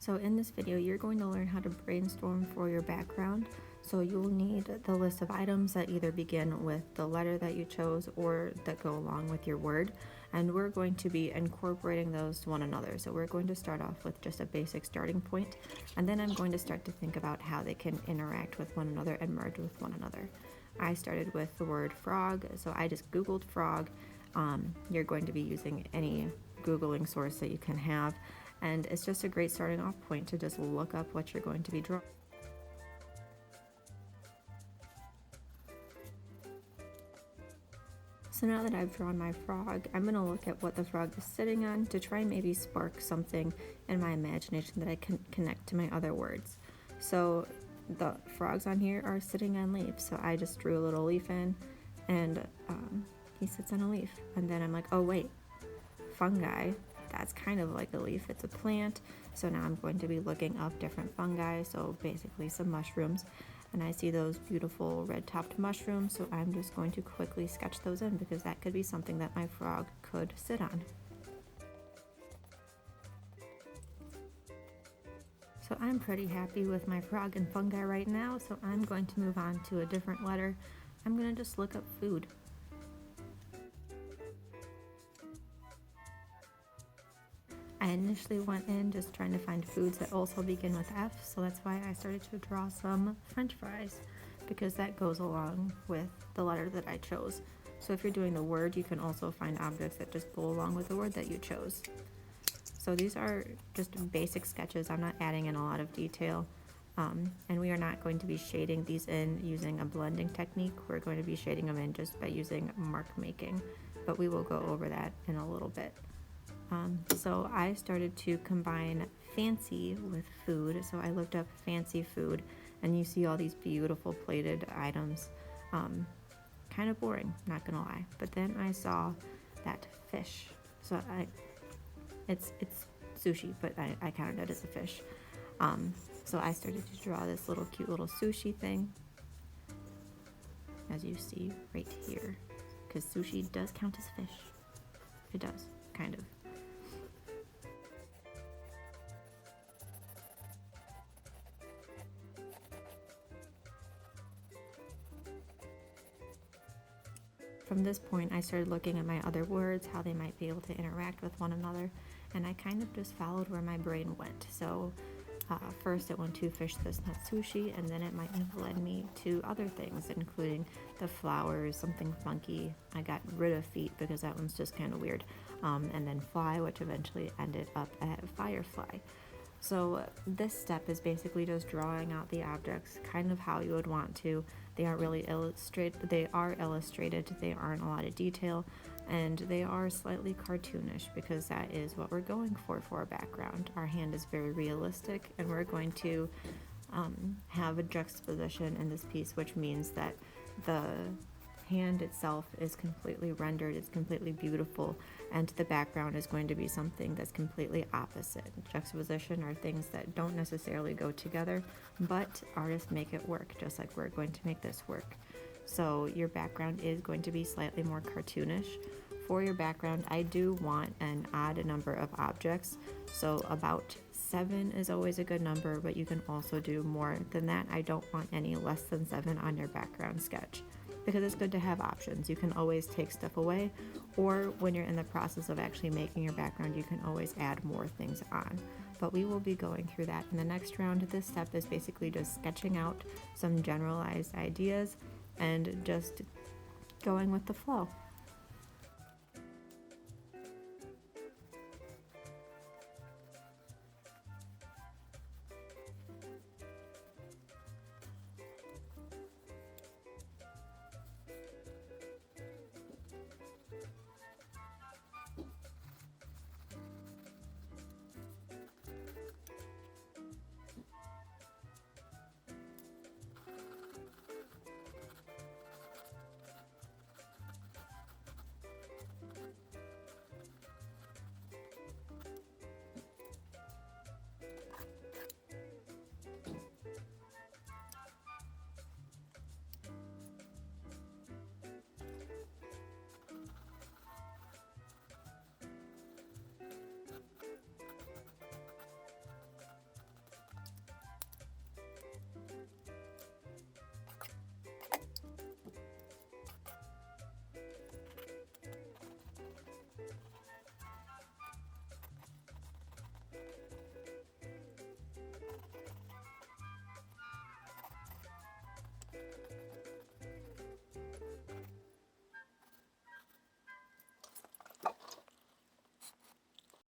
So in this video, you're going to learn how to brainstorm for your background. So you'll need the list of items that either begin with the letter that you chose or that go along with your word. And we're going to be incorporating those to one another. So we're going to start off with just a basic starting point, and then I'm going to start to think about how they can interact with one another and merge with one another. I started with the word frog, so I just Googled frog. You're going to be using any Googling source that you can have. And it's just a great starting off point to just look up what you're going to be drawing. So now that I've drawn my frog, I'm going to look at what the frog is sitting on to try and maybe spark something in my imagination that I can connect to my other words. So the frogs on here are sitting on leaves, so I just drew a little leaf in, and he sits on a leaf. And then I'm like, oh wait, fungi. That's kind of like a leaf, it's a plant. So now I'm going to be looking up different fungi, so basically some mushrooms. And I see those beautiful red-topped mushrooms, so I'm just going to quickly sketch those in because that could be something that my frog could sit on. So I'm pretty happy with my frog and fungi right now, so I'm going to move on to a different letter. I'm going to just look up food. I initially went in just trying to find foods that also begin with F, so that's why I started to draw some French fries, because that goes along with the letter that I chose. So if you're doing the word, you can also find objects that just go along with the word that you chose. So these are just basic sketches. I'm not adding in a lot of detail, and we are not going to be shading these in using a blending technique. We're going to be shading them in just by using mark making, but we will go over that in a little bit. So I started to combine fancy with food. So I looked up fancy food, and you see all these beautiful plated items. Kind of boring, not gonna lie. But then I saw that fish. So it's sushi, but I counted it as a fish. So I started to draw this little cute little sushi thing, as you see right here, because sushi does count as fish. It does, kind of. From this point, I started looking at my other words, how they might be able to interact with one another, and I kind of just followed where my brain went. So first it went to fish, this, not sushi, and then it might have led me to other things, including the flowers, something funky. I got rid of feet because that one's just kind of weird, and then fly, which eventually ended up at firefly. So this step is basically just drawing out the objects kind of how you would want to. They aren't really illustrated, they are illustrated, they aren't a lot of detail, and they are slightly cartoonish because that is what we're going for a background. Our hand is very realistic, and we're going to have a juxtaposition in this piece, which means that the hand itself is completely rendered, it's completely beautiful, and the background is going to be something that's completely opposite. Juxtaposition are things that don't necessarily go together, but artists make it work, just like we're going to make this work. So your background is going to be slightly more cartoonish. For your background, I do want an odd number of objects, so about 7 is always a good number, but you can also do more than that. I don't want any less than 7 on your background sketch, because it's good to have options. You can always take stuff away, or when you're in the process of actually making your background, you can always add more things on. But we will be going through that in the next round. This step is basically just sketching out some generalized ideas and just going with the flow.